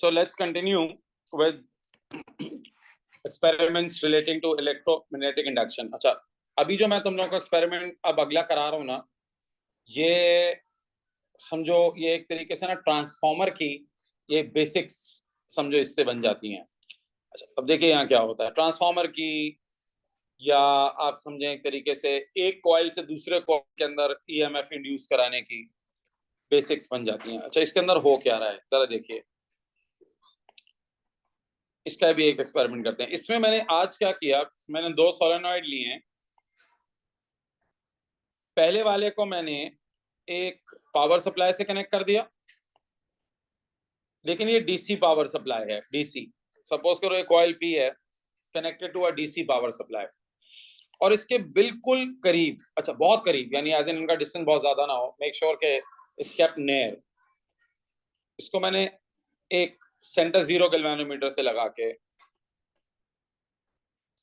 So let's continue with experiments relating to electromagnetic induction. अच्छा, अभी जो मैं तुम लोगों को एक्सपेरिमेंट अब अगला करा रहा हूँ ना, ये समझो ये एक तरीके से ना ट्रांसफॉर्मर की ये बेसिक्स समझो इससे बन जाती हैं। अच्छा, अब देखिए यहाँ क्या होता है ट्रांसफॉर्मर की, या आप समझें एक तरीके से एक कॉइल से दूसरे कॉइल के अंदर ईएमएफ इंड्यूस कराने की बेसिक्स बन जाती हैं। अच्छा, इसके अंदर हो क्या रहा है जरा देखिए, इसका भी एक एक्सपेरिमेंट करते हैं। इसमें मैंने आज क्या किया, मैंने दो सोलेनॉइड लिए हैं। पहले वाले को मैंने एक पावर सप्लाई से कनेक्ट कर दिया, लेकिन ये डीसी पावर सप्लाई है, डीसी। सपोज करो एक कॉइल पी है connected to a DC power supply, और इसके बिल्कुल करीब, अच्छा बहुत करीब, यानी एज इन इनका डिस्टेंस बहुत ज्यादा ना हो, मेक श्योर के स्टेप नियर, इसको मैंने एक सेंटर 0 गैल्वेनोमीटर से लगा के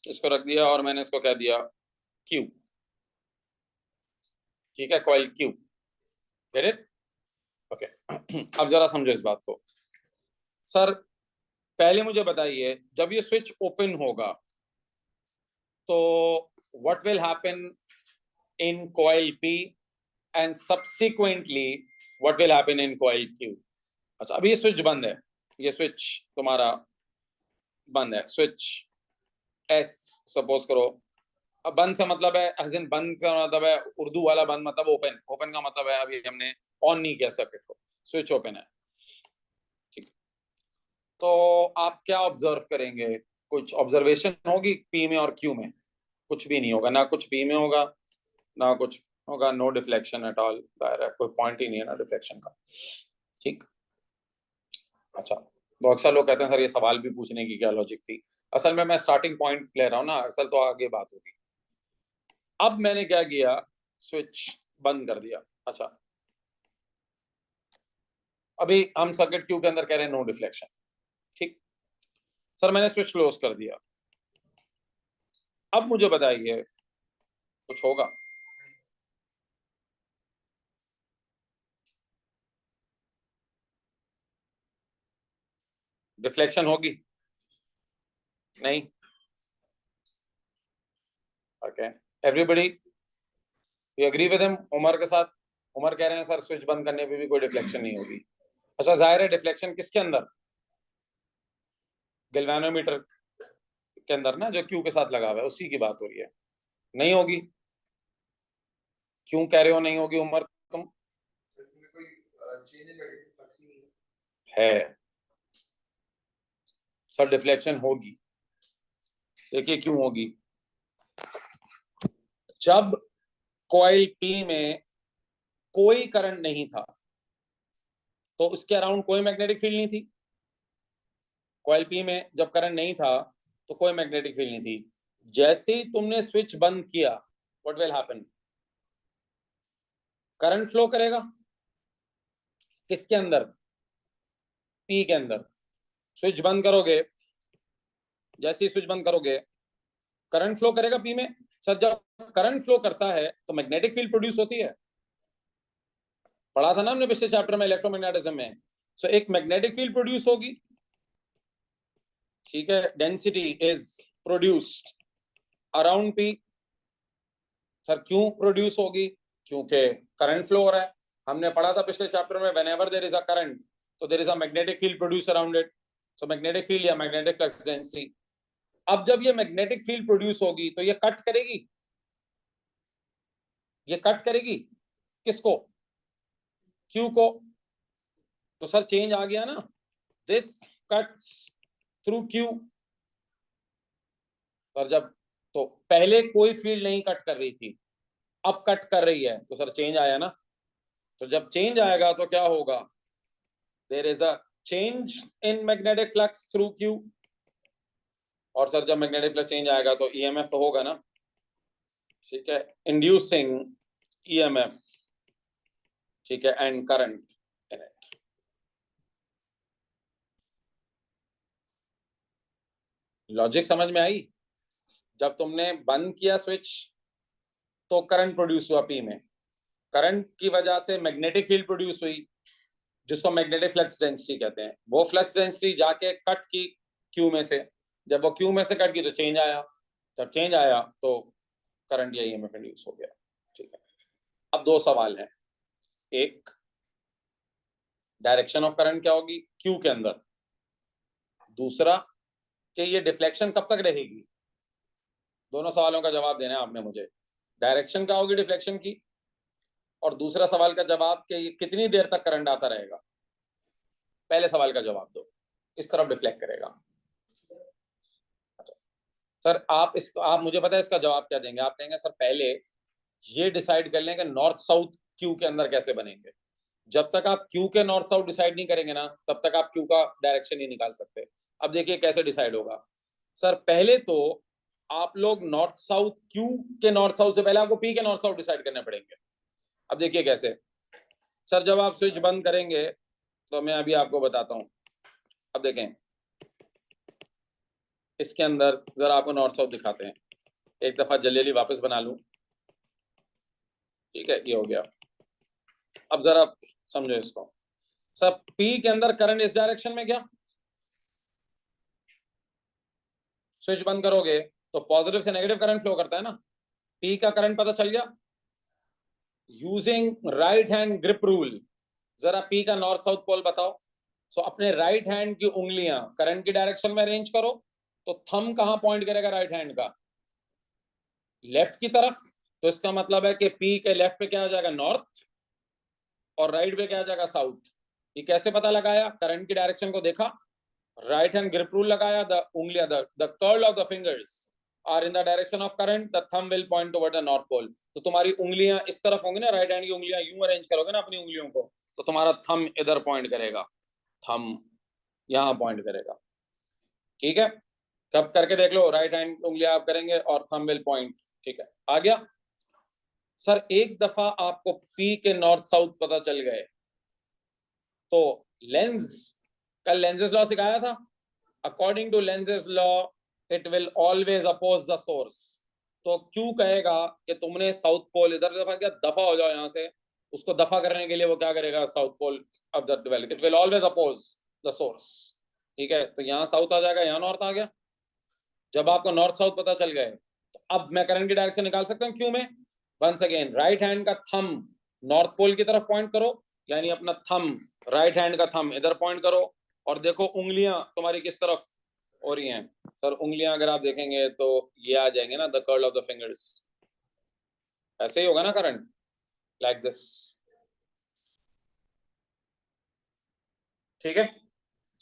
इसको रख दिया, और मैंने इसको कह दिया क्यू। ठीक है, coil Q, get it? Okay, अब जरा समझो इस बात को। सर पहले मुझे बताइए, जब ये स्विच ओपन होगा तो what will happen in coil P and subsequently what will happen in coil Q? अच्छा, अभी ये स्विच बंद है, ये स्विच तुम्हारा बंद है, स्विच एस सपोज करो। अब बंद से मतलब है, एज इन बंद का मतलब है उर्दू वाला बंद मतलब ओपन, ओपन का मतलब है अभी हमने ऑन नहीं किया सर्किट को, स्विच ओपन है। ठीक, तो आप क्या ऑब्जर्व करेंगे? कुछ ऑब्जर्वेशन होगी पी में और क्यू में? कुछ भी नहीं होगा, ना कुछ पी में होगा ना कुछ होगा, नो डिफ्लेक्शन एट ऑल, कोई पॉइंट ही नहीं है ना डिफ्लेक्शन का। ठीक, अच्छा, तो अक्सर लोग कहते हैं सर ये सवाल भी पूछने की क्या लॉजिक थी? असल में मैं स्टार्टिंग पॉइंट ले रहा हूँ ना, असल तो आगे बात होगी। अब मैंने क्या किया, स्विच बंद कर दिया। अच्छा, अभी हम सर्किट क्यू के अंदर कह रहे हैं नो डिफ्लेक्शन। ठीक, सर मैंने स्विच क्लोज कर दिया, अब मुझे बताइए कुछ होगा? डिफ्लेक्शन होगी? नहीं। Okay, everybody you agree with him? Umar के साथ, उमर कह रहे हैं सर स्विच बंद करने पे भी कोई डिफ्लेक्शन नहीं होगी। अच्छा, जाहिर है डिफ्लेक्शन किसके अंदर? गैल्वेनोमीटर के अंदर ना, जो क्यू के साथ लगा हुआ है, उसी की बात हो रही है। नहीं होगी, क्यों कह रहे हो नहीं होगी उमर तुम? है सर, डिफ्लेक्शन होगी। देखिए क्यों होगी। जब कॉइल पी में कोई करंट नहीं था तो उसके अराउंड कोई मैग्नेटिक फील्ड नहीं थी। कॉइल पी में जब करंट नहीं था तो कोई मैग्नेटिक फील्ड नहीं थी। जैसे ही तुमने स्विच बंद किया, what will happen? Current flow करेगा। किसके अंदर? पी के अंदर। स्विच बंद करोगे, जैसे ही स्विच बंद करोगे करंट फ्लो करेगा पी में। सर जब करंट फ्लो करता है तो मैग्नेटिक फील्ड प्रोड्यूस होती है, पढ़ा था ना हमने पिछले चैप्टर में इलेक्ट्रोमैग्नेटिज्म में। सो एक मैग्नेटिक फील्ड प्रोड्यूस होगी। ठीक है, density is produced around P. Sir क्यों प्रोड्यूस होगी? क्योंकि करंट फ्लो हो रहा है। हमने पढ़ा था पिछले चैप्टर में, whenever there is a current तो there is a magnetic field produce around it. So magnetic field या मैग्नेटिक फ्लक्स डेंसिटी। अब जब ये मैग्नेटिक फील्ड प्रोड्यूस होगी तो ये कट करेगी, ये कट करेगी किसको? क्यू को। तो सर चेंज आ गया ना, दिस कट्स थ्रू क्यू। और जब, तो पहले कोई फील्ड नहीं कट कर रही थी, अब कट कर रही है, तो सर चेंज आया ना। तो जब चेंज आएगा तो क्या होगा? There is a change in magnetic flux through Q. और सर जब मैग्नेटिक फ्लक्स चेंज आएगा तो ईएमएफ तो होगा ना। ठीक है, इंड्यूसिंग ईएमएफ, ठीक है, and current in it. Logic समझ में आई? जब तुमने बंद किया स्विच तो करंट प्रोड्यूस हुआ पी में, करंट की वजह से मैग्नेटिक फील्ड प्रोड्यूस हुई, जिसको मैग्नेटिक फ्लक्स डेंसिटी कहते हैं, वो फ्लक्स डेंसिटी जाके कट की क्यू में से, जब वो क्यू में से कट की तो चेंज आया, जब चेंज आया तो करंट या ईएमएफ इंड्यूस हो गया। ठीक है, अब दो सवाल हैं, एक डायरेक्शन ऑफ करंट क्या होगी क्यू के अंदर, दूसरा कि ये डिफ्लेक्शन कब तक रहेगी। दोनों सवालों का जवाब देना है आपने मुझे, डायरेक्शन क्या होगी डिफ्लेक्शन की, और दूसरा सवाल का जवाब कि ये कितनी देर तक करंट आता रहेगा। पहले सवाल का जवाब दो, इस तरफ डिफ्लेक्ट करेगा। अच्छा सर, आप मुझे पता है इसका जवाब क्या देंगे, आप कहेंगे सर पहले ये डिसाइड कर लें कि नॉर्थ साउथ क्यू के अंदर कैसे बनेंगे। जब तक आप क्यू के नॉर्थ साउथ डिसाइड नहीं करेंगे ना, तब तक आप क्यू का डायरेक्शन नहीं निकाल सकते। अब देखिए कैसे डिसाइड होगा। सर पहले तो आप लोग नॉर्थ साउथ, क्यू के नॉर्थ साउथ से पहले आपको पी के नॉर्थ साउथ डिसाइड करने पड़ेंगे। अब देखिए कैसे। सर जब आप स्विच बंद करेंगे तो मैं अभी आपको बताता हूं। अब देखें इसके अंदर जरा आपको नॉर्थ साउथ दिखाते हैं, एक दफा जल्दी वापस बना लूं। ठीक है, ये हो गया। अब जरा समझो इसको। सर पी के अंदर करंट इस डायरेक्शन में गया, स्विच बंद करोगे तो पॉजिटिव से नेगेटिव करंट फ्लो करता है ना, पी का करंट पता चल गया। Using right hand grip rule, जरा पी का नॉर्थ साउथ पोल बताओ। सो अपने राइट हैंड की उंगलियां करंट की डायरेक्शन में अरेंज करो, तो थंब कहां पॉइंट करेगा राइट हैंड का, लेफ्ट की तरफ। तो इसका मतलब है कि पी के लेफ्ट पे क्या आ जाएगा, नॉर्थ, और राइट पे क्या आ जाएगा, साउथ। ये कैसे पता लगाया, करंट की डायरेक्शन को देखा, राइट हैंड ग्रिप रूल लगाया, द उंगलियां the curl of the fingers are in the direction of current, the thumb will point toward the north pole. तो तुम्हारी उंगलियां इस तरफ होंगी ना, राइट हैंड की उंगलियां यूं अरेंज करोगे ना अपनी उंगलियों को, तो तुम्हारा थंब इधर पॉइंट करेगा, थंब यहां पॉइंट करेगा। ठीक है, सब करके देख लो, राइट हैंड उंगलियां आप करेंगे और थंब विल पॉइंट। ठीक है, आ गया। सर एक दफा आपको पी के नॉर्थ साउथ पता चल गए तो लेंस, कल लेंजेस लॉ सिखाया था, according to Lenz's law it will always oppose the source. तो क्यों कहेगा कि तुमने साउथ पोल इधर दफा किया, दफा हो जाओ यहां से। उसको दफा करने के लिए वो क्या करेगा, south pole of the develop, it will always oppose the source. ठीक है, तो यहाँ साउथ आ जाएगा, यहाँ नॉर्थ आ गया। जब आपको नॉर्थ साउथ पता चल गए तो अब मैं करंट की डायरेक्शन निकाल सकता हूँ क्यों में। वंस अगेन राइट हैंड का थंब नॉर्थ पोल की तरफ पॉइंट करो, यानी अपना थंब, राइट हैंड का थंब इधर पॉइंट करो, और देखो उंगलियां तुम्हारी किस तरफ हो रही हैं। सर उंगलियां अगर आप देखेंगे तो ये आ जाएंगे ना, the curl of the fingers, ऐसे ही होगा ना करंट, लाइक दिस। ठीक है,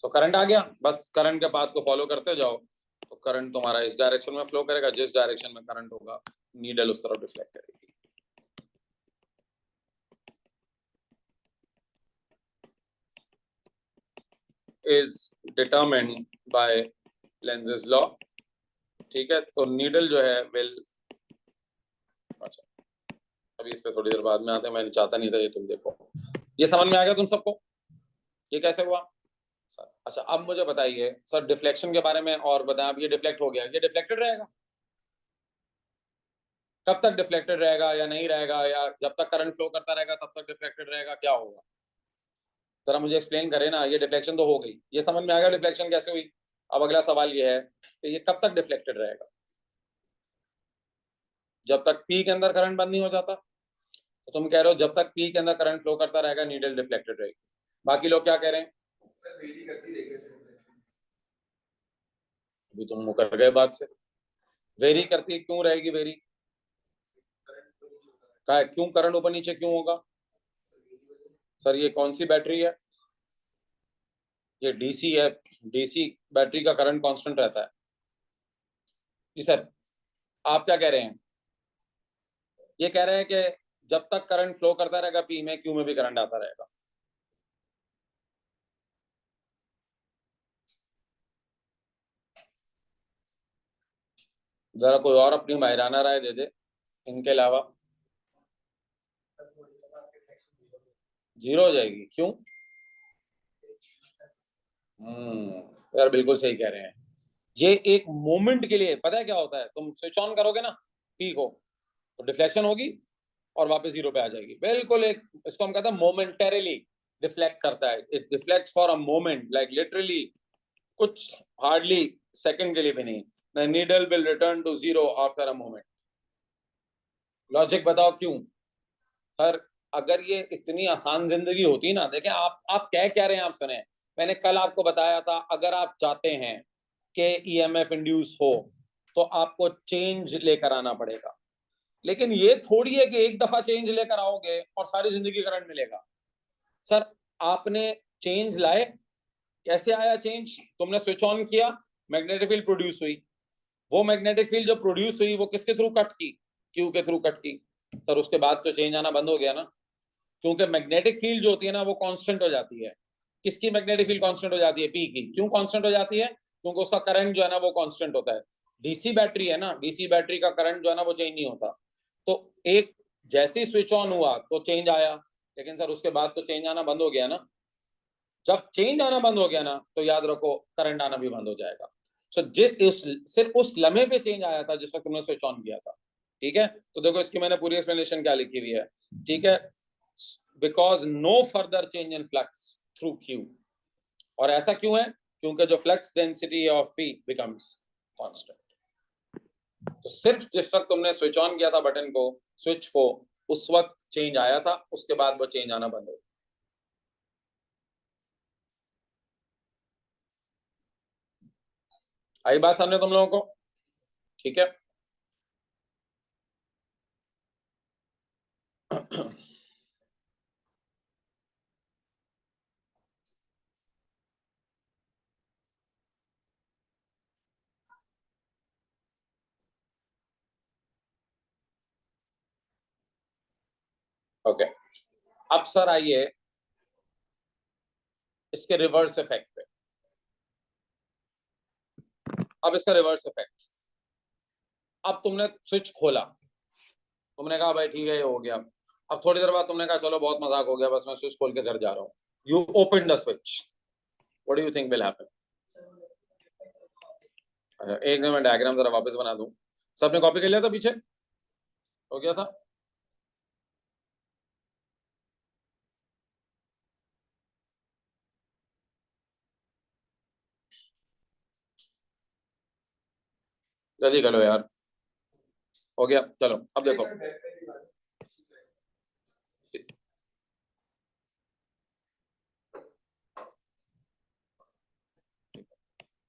सो करंट आ गया, बस करंट के पाथ को फॉलो करते जाओ, तो करंट तुम्हारा इस डायरेक्शन में फ्लो करेगा, जिस डायरेक्शन में करंट होगा नीडल उस तरफ रिफ्लेक्ट करेगी। is determined by Lenz's law। ठीक है, तो नीडल जो है विल, अच्छा अभी इस पे थोड़ी देर बाद में आते हैं, मैंने चाहता नहीं था ये तुम देखो। ये समझ में आ गया तुम सबको, ये कैसे हुआ सर। अच्छा अब मुझे बताइए सर डिफ्लेक्शन के बारे में और बताएं। अब ये डिफ्लेक्ट हो गया, ये डिफ्लेक्टेड रहेगा, कब तक डिफ्लेक्टेड रहेगा या नहीं रहेगा, या जब तक करंट फ्लो करता रहेगा तब तक डिफ्लेक्टेड रहेगा, क्या होगा, जरा मुझे एक्सप्लेन करें ना। ये डिफ्लेक्शन तो हो गई, ये समझ में आ गया डिफ्लेक्शन कैसे हुई। अब अगला सवाल ये है कि ये कब तक डिफ्लेक्टेड रहेगा, जब तक पी के अंदर करंट बंद नहीं हो जाता। तो तुम कह रहे हो जब तक पी के अंदर करंट फ्लो करता रहेगा नीडल डिफ्लेक्टेड रहेगी। बाकी लोग क्या कह रहे हैं, अभी तुम मुकर गए बात से। वेरी करती है, क्यों रहेगी वेरी, क्यों करंट ऊपर नीचे क्यों होगा। सर ये कौन सी बैटरी है, ये डीसी है, डीसी बैटरी का करंट कांस्टेंट रहता है। जी सर, आप क्या कह रहे हैं, ये कह रहे हैं कि जब तक करंट फ्लो करता रहेगा पी में, क्यू में भी करंट आता रहेगा। जरा कोई और अपनी माहिराना राय दे दे इनके अलावा। जीरो हो जाएगी, क्यों। यार बिल्कुल सही कह रहे हैं। ये एक मोमेंट के लिए, पता है क्या होता है, तुम स्विच ऑन करोगे ना पी को, तो डिफ्लेक्शन होगी और वापस जीरो पे आ जाएगी, बिल्कुल एक, इसको हम कहते हैं मोमेंटरीली। डिफ्लेक्ट करता है, it deflects for a moment, like literally कुछ हार्डली सेकंड के लिए भी नहीं, the needle will return to zero after a moment. Logic बताओ क्यों? सर अगर ये इतनी आसान जिंदगी होती ना, देखें आप क्या रहे हैं, आप सुने, मैंने कल आपको बताया था अगर आप चाहते हैं कि ईएमएफ इंड्यूस हो तो आपको चेंज लेकर आना पड़ेगा, लेकिन ये थोड़ी है कि एक दफा चेंज लेकर आओगे और सारी जिंदगी करंट मिलेगा। सर आपने चेंज लाए, कैसे आया चेंज? तुमने स्विच ऑन किया, मैग्नेटिक फील्ड प्रोड्यूस हुई, वो मैग्नेटिक फील्ड जो प्रोड्यूस हुई वो किसके थ्रू कट की? क्यू के थ्रू कट की। सर उसके बाद तो चेंज आना बंद हो गया ना, क्योंकि मैग्नेटिक फील्ड जो होती है ना वो कांस्टेंट हो जाती है। किसकी मैग्नेटिक फील्ड कांस्टेंट हो जाती है? पी की। क्यों कांस्टेंट हो जाती है? क्योंकि उसका करंट जो है ना वो कांस्टेंट होता है। डीसी बैटरी है ना, डीसी बैटरी का करंट जो है ना वो चेंज नहीं होता। तो एक जैसे ही स्विच ऑन हुआ तो चेंज आया, लेकिन सर उसके बाद तो चेंज आना बंद हो गया ना। जब चेंज आना बंद हो गया ना तो याद रखो करंट आना भी बंद हो जाएगा। सो सिर्फ उस लम्हे पे चेंज आया था जिस वक्त तुमने स्विच ऑन किया था। ठीक है, तो देखो इसकी मैंने पूरी एक्सप्लेनेशन क्या लिखी हुई है। ठीक है, because no further change in flux through Q. और ऐसा क्यों है? क्योंकि जो flux density of P becomes constant. तो सिर्फ जिस वक्त तुमने स्विच ऑन किया था बटन को, स्विच को, उस वक्त चेंज आया था, उसके बाद वो चेंज आना बंद हो गया। आई बात सामने तुम लोगों को? ठीक है। ओके, अब सर आइए इसके रिवर्स इफेक्ट पे। अब इसका रिवर्स इफेक्ट, अब तुमने स्विच खोला, तुमने कहा भाई ठीक है ये हो गया। अब थोड़ी देर बाद तुमने कहा चलो बहुत मजाक हो गया, बस मैं स्विच खोल के घर जा रहा हूँ। You open the switch, what do you think will happen? एक मिनट, मैं डायग्राम जरा वापस बना दूं। सबने कॉपी कर लिया था? पीछे हो गया था? जल्दी कर लो यार। हो गया, चलो अब देखो।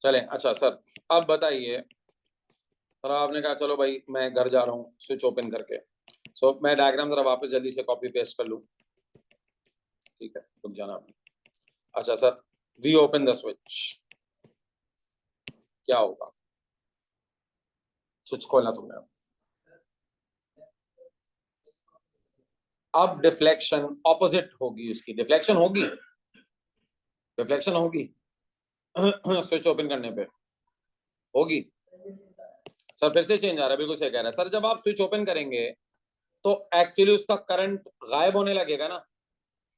चले, अच्छा सर अब बताइए। सर आपने कहा चलो भाई मैं घर जा रहा हूँ स्विच ओपन करके। सो मैं डायग्राम जरा वापस जल्दी से कॉपी पेस्ट कर लूँ। ठीक है, रुक जाना आप। अच्छा sir, we open the switch, क्या होगा? स्विच खोलना तुमने, अब डिफ्लेक्शन ऑपोजिट होगी, उसकी डिफ्लेक्शन होगी, डिफ्लेक्शन होगी स्विच ओपन करने पे होगी। सर फिर से चेंज आ रहा है, बिल्कुल सही कह रहा है सर। जब आप स्विच ओपन करेंगे तो एक्चुअली उसका करंट गायब होने लगेगा ना।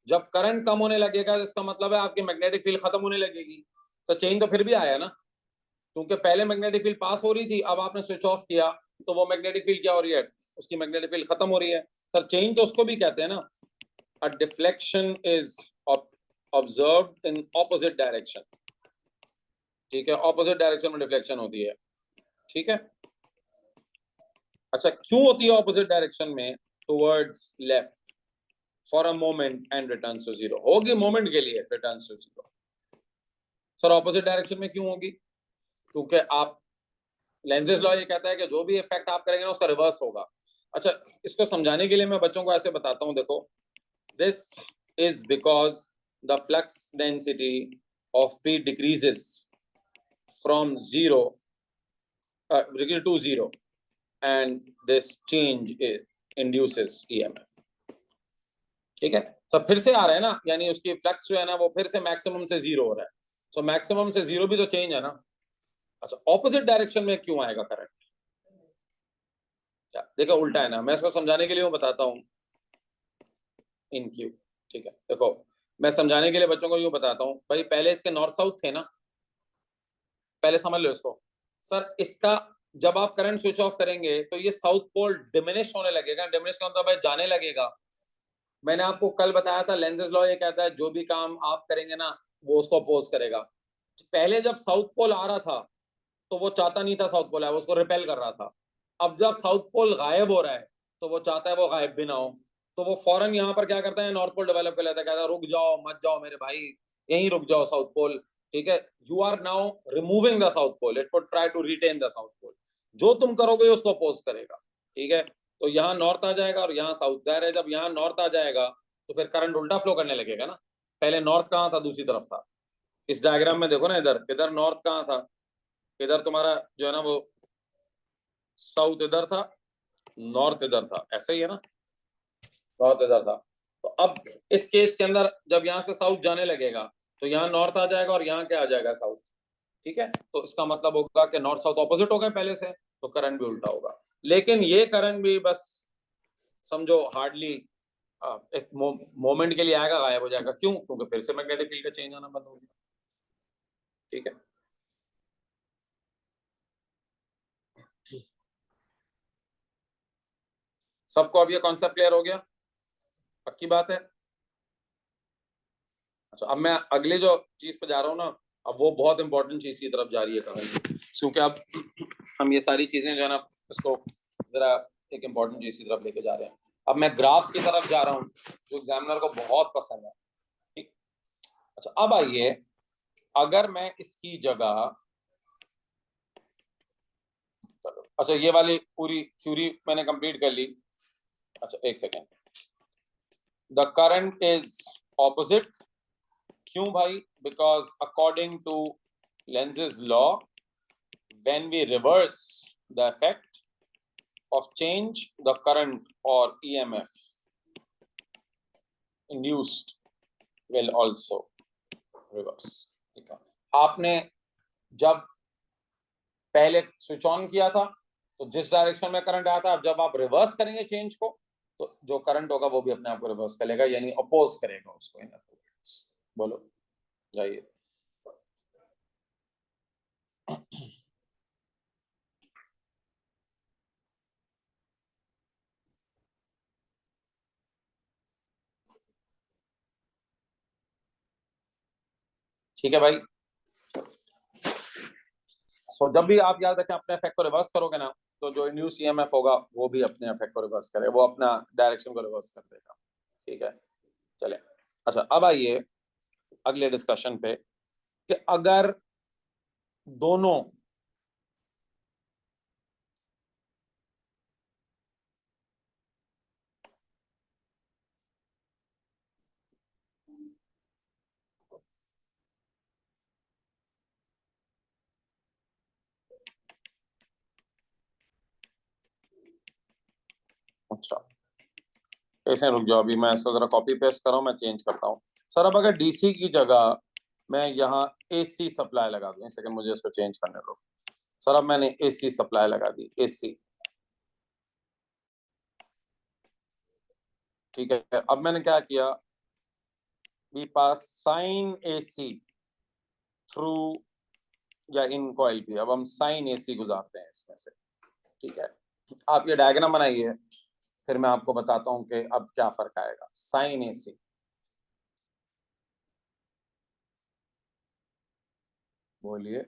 जब करंट कम होने लगेगा तो इसका मतलब है आपकी मैग्नेटिक फील्ड खत्म होने लगेगी। तो चेंज तो फिर भी आया ना, क्योंकि पहले मैग्नेटिक फील्ड पास हो रही थी, अब आपने स्विच ऑफ किया तो वो मैग्नेटिक फील्ड क्या हो रही है? उसकी मैग्नेटिक फील्ड खत्म हो रही है। सर चेंज तो उसको भी कहते हैं ना, a deflection is observed in opposite direction. ठीक है, ऑपोजिट डायरेक्शन में डिफ्लेक्शन होती है। ठीक है, अच्छा क्यों होती है ऑपोजिट डायरेक्शन में? Towards left for a moment and returns to zero. होगी मोमेंट के लिए, returns to zero. Sir opposite direction में क्यों होगी? क्योंकि आप, लेंजेस लॉ ये कहता है कि जो भी इफेक्ट आप करेंगे ना उसका रिवर्स होगा। अच्छा, इसको समझाने के लिए मैं बच्चों को ऐसे बताता हूँ, देखो this is because the flux density of P decreases from zero to zero, and this change induces EMF। ठीक है, सब फिर से आ रहा है ना, यानी उसकी फ्लक्स जो है ना वो फिर से मैक्सिमम से जीरो हो रहा है। सो मैक्सिमम से जीरो भी तो चेंज है ना। अच्छा, ऑपोजिट डायरेक्शन में क्यों आएगा करंट? क्या देखो, उल्टा है ना। मैं इसको समझाने के लिए यूं बताता हूँ, इन क्यू। ठीक है, देखो मैं समझाने के लिए बच्चों को यूं बताता हूँ भाई, पहले इसके नॉर्थ साउथ थे ना, पहले समझ लो इसको। सर इसका जब आप करंट स्विच ऑफ करेंगे तो ये साउथ पोल डिमिनिश होने लगेगा। डिमिनिश का मतलब है जाने लगेगा। मैंने आपको कल बताया था लेंजेस लॉ ये कहता है जो भी काम आप करेंगे ना वो उसको अपोज करेगा। पहले जब साउथ पोल आ रहा था तो वो चाहता नहीं था साउथ पोल आए, वो उसको रिपेल कर रहा था। अब जब साउथ पोल गायब हो रहा है तो वो चाहता है वो गायब भी ना हो, तो वो फौरन यहाँ पर क्या करता है, नॉर्थ पोल डेवलप कर लेता है, कहता है रुक जाओ मत जाओ मेरे भाई, यहीं रुक जाओ साउथ पोल। ठीक है, you are now removing the south pole, it would try to retain the south pole. जो तुम करोगे उसको अपोज करेगा। ठीक है, तो यहाँ नॉर्थ आ जाएगा और यहाँ साउथ। जाहिर है जब यहाँ नॉर्थ आ जाएगा तो फिर करंट उल्टा फ्लो करने लगेगा ना। पहले नॉर्थ कहाँ था, दूसरी तरफ था। इस डायग्राम में देखो ना, इधर इधर नॉर्थ कहाँ था, इधर तुम्हारा जो है ना वो साउथ इधर था, नॉर्थ इधर था, ऐसा ही है ना, नॉर्थ इधर था। तो अब इस केस के अंदर जब यहाँ से साउथ जाने लगेगा तो यहाँ नॉर्थ आ जाएगा और यहाँ क्या आ जाएगा, साउथ। ठीक है, तो इसका मतलब होगा कि नॉर्थ साउथ ऑपोजिट हो गए पहले से, तो करंट भी उल्टा होगा। लेकिन ये करंट भी बस समझो हार्डली एक मोमेंट के लिए आएगा, गायब हो जाएगा। क्यों? क्योंकि फिर से मैग्नेटिक फील्ड का चेंज आना बंद हो गया। ठीक है, सबको अब ये कॉन्सेप्ट क्लियर हो गया? पक्की बात है? अच्छा, अब मैं अगली जो चीज पे जा रहा हूँ ना, अब वो बहुत इंपॉर्टेंट चीज की तरफ जा रही है कहानी, क्योंकि अब हम ये सारी चीजें जो है ना इसको जरा एक इंपॉर्टेंट चीज की तरफ लेके जा रहे हैं। अब मैं ग्राफ्स की तरफ जा रहा हूँ जो एग्जामिनर को बहुत पसंद है। ठीक, अच्छा अब आइए, अगर मैं इसकी जगह, चलो अच्छा ये वाली पूरी थ्योरी मैंने कंप्लीट कर ली। अच्छा एक second, the current is opposite. क्यों भाई? Because according to Lenz's law, when we reverse the effect of change, the current or EMF induced will also reverse. ठीक है, आपने जब पहले स्विच ऑन किया था तो जिस डायरेक्शन में करंट आया था, अब जब आप रिवर्स करेंगे चेंज को तो जो करंट होगा वो भी अपने आप को रिवर्स करेगा, यानी अपोज करेगा उसको। बोलो, जाइए। ठीक है भाई, सो जब भी आप याद रखें अपने इफेक्ट को रिवर्स करोगे ना, तो जो इंड्यूस ईएमएफ होगा वो भी अपने इफेक्ट को रिवर्स करे, वो अपना डायरेक्शन को रिवर्स कर देगा। ठीक है, चले। अच्छा अब आइए अगले डिस्कशन पे कि अगर दोनों अच्छा ऐसे रुक जाओ, अभी मैं इसको जरा कॉपी पेस्ट कर रहा हूँ, मैं चेंज करता हूँ। सर अब अगर डीसी की जगह मैं यहाँ एसी सप्लाई लगा दूँ, एक सेकंड मुझे इसको चेंज करने दो। सर अब मैंने एसी सप्लाई लगा दी, एसी। ठीक है, अब मैंने क्या किया, we pass sine AC through या इन कॉइल भी, अब हम साइन एसी गुजारते हैं इसमें से। ठीक है, आप ये डायग्राम बनाइए, फिर मैं आपको बताता हूँ कि अब क्या फर्क आएगा। साइन एसी, बोलिए।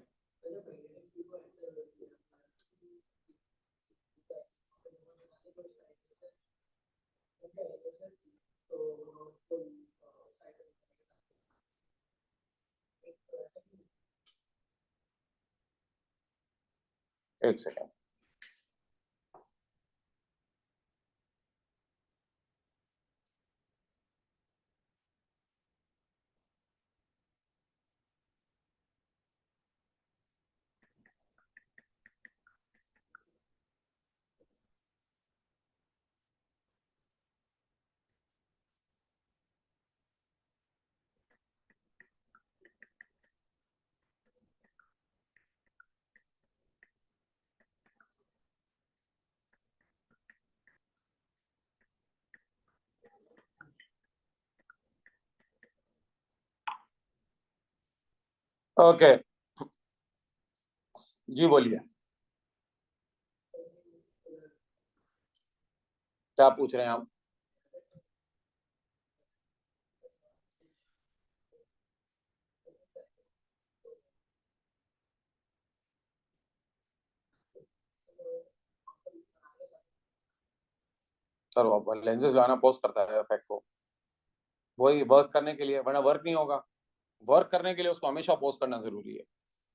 एक सेकेंड, ओके जी बोलिए, क्या पूछ रहे हैं आप? सर वो लेंसेज जो है ना पोस्ट करता है इफेक्ट को, वही वर्क करने के लिए, वरना वर्क नहीं होगा। वर्क करने के लिए उसको हमेशा पोस्ट करना जरूरी है,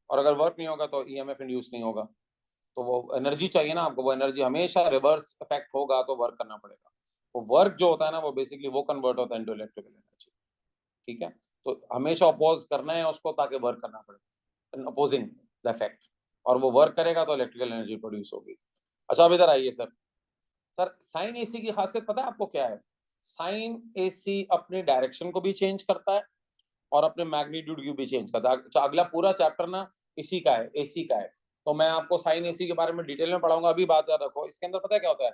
और अगर वर्क नहीं होगा तो ईएमएफ इंड्यूस नहीं होगा। तो वो एनर्जी चाहिए ना आपको, वो एनर्जी हमेशा रिवर्स इफेक्ट होगा तो वर्क करना पड़ेगा। वो वर्क जो होता है ना वो बेसिकली वो कन्वर्ट होता है इनटू इलेक्ट्रिकल एनर्जी। ठीक है, तो हमेशा अपोज करना है उसको ताकि वर्क करना पड़े, अपोजिंग द इफेक्ट, और वो वर्क करेगा तो इलेक्ट्रिकल एनर्जी प्रोड्यूस होगी। अच्छा अब इधर आइए सर। सर साइन एसी की खासियत पता है आपको क्या है? साइन एसी अपनी डायरेक्शन को भी चेंज करता है और अपने मैग्नीट्यूड को भी चेंज करता है। अच्छा अगला पूरा चैप्टर ना इसी का है, एसी का है, तो मैं आपको साइन एसी के बारे में डिटेल में पढ़ाऊंगा। अभी बात याद रखो, इसके अंदर पता है क्या होता है?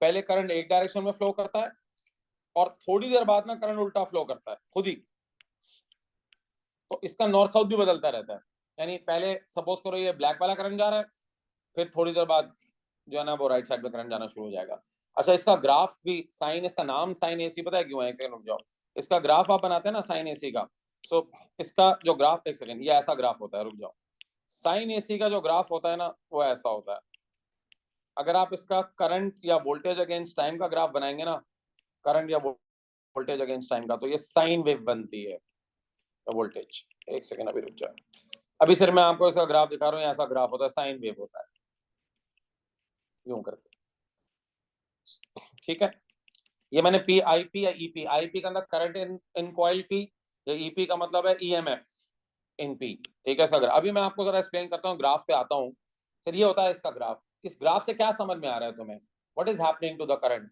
पहले करंट एक डायरेक्शन में फ्लो करता है और थोड़ी देर बाद में करंट उल्टा फ्लो करता है खुद ही। तो इसका नॉर्थ साउथ भी बदलता रहता है। यानी पहले सपोज करो ये ब्लैक वाला करंट जा रहा है, फिर थोड़ी देर बाद जो है ना वो राइट साइड में करंट जाना शुरू हो जाएगा। अच्छा इसका ग्राफ भी साइन, इसका नाम साइन एसी पता है क्यों है? एक सेकंड रुक जाओ। इसका ग्राफ आप बनाते हैं ना साइन एसी का, सो इसका जो ग्राफ, एक सेकंड, ये ऐसा ग्राफ होता है, रुक जाओ। साइन एसी का जो ग्राफ होता है ना वो ऐसा होता है। अगर आप इसका करंट या वोल्टेज अगेंस्ट टाइम का ग्राफ बनाएंगे ना, करंट या वोल्टेज अगेंस्ट टाइम का, तो ये साइन वेव बनती है वोल्टेज। एक सेकंड अभी रुक जाओ, अभी सिर्फ मैं आपको इसका ग्राफ दिखा रहा हूँ। ऐसा ग्राफ होता है, साइन वेव होता है यूं करके। ठीक है, ये मैंने पी आई पी या ईपी, आईपी का अंदर करंट इन कॉइल पी, या ईपी का मतलब है ईएमएफ इन पी। ठीक है सर, अभी मैं आपको जरा एक्सप्लेन करता हूँ, ग्राफ पे आता हूँ। सर ये होता है इसका ग्राफ। इस ग्राफ से क्या समझ में आ रहा है तुम्हें? What is happening to the current?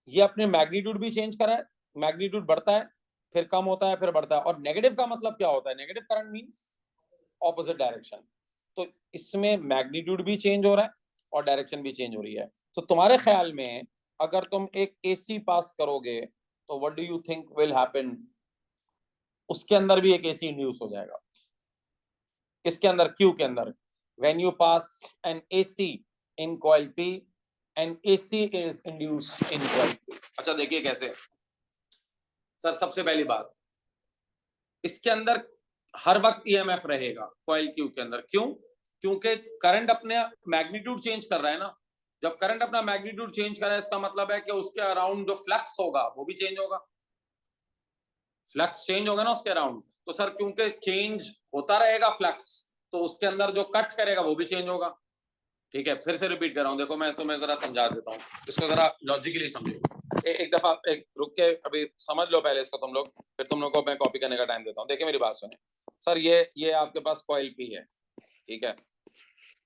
ये अपने मैग्नीट्यूड भी चेंज करा है, मैग्नीट्यूड बढ़ता है फिर कम होता है फिर बढ़ता है। और नेगेटिव का मतलब क्या होता है? Negative current means opposite direction. तो इसमें मैग्नीट्यूड भी चेंज हो रहा है और डायरेक्शन भी चेंज हो रही है। तो तुम्हारे ख्याल में अगर तुम एक एसी पास करोगे तो what do you think will happen? उसके अंदर भी एक एसी इंड्यूस हो जाएगा। इसके अंदर, क्यू के अंदर, when you pass N AC in coil P, N AC is induced in coil P. अच्छा देखिए कैसे। सर सबसे पहली बात, इसके अंदर हर वक्त ईएमएफ रहेगा कॉइल क्यू के अंदर। क्यों? क्योंकि करंट अपने मैग्नीट्यूड चेंज कर रहा है ना। जब करंट अपना मैग्नीट्यूड चेंज कर रहा है इसका मतलब है कि उसके अराउंड जो फ्लक्स होगा वो भी चेंज होगा। फ्लक्स चेंज होगा ना उसके अराउंड। तो सर क्योंकि चेंज होता रहेगा फ्लक्स, तो उसके अंदर जो कट करेगा वो भी चेंज होगा। ठीक है, फिर से रिपीट कर रहा हूं, देखो मैं तुम्हें जरा समझा देता हूँ, इसको जरा लॉजिकली समझो। एक दफा एक रुक के अभी समझ लो पहले इसको तुम लोग, फिर तुम लोग को मैं कॉपी करने का टाइम देता हूँ। देखिए मेरी बात सुने सर, ये आपके पास कॉइल पी है, ठीक है।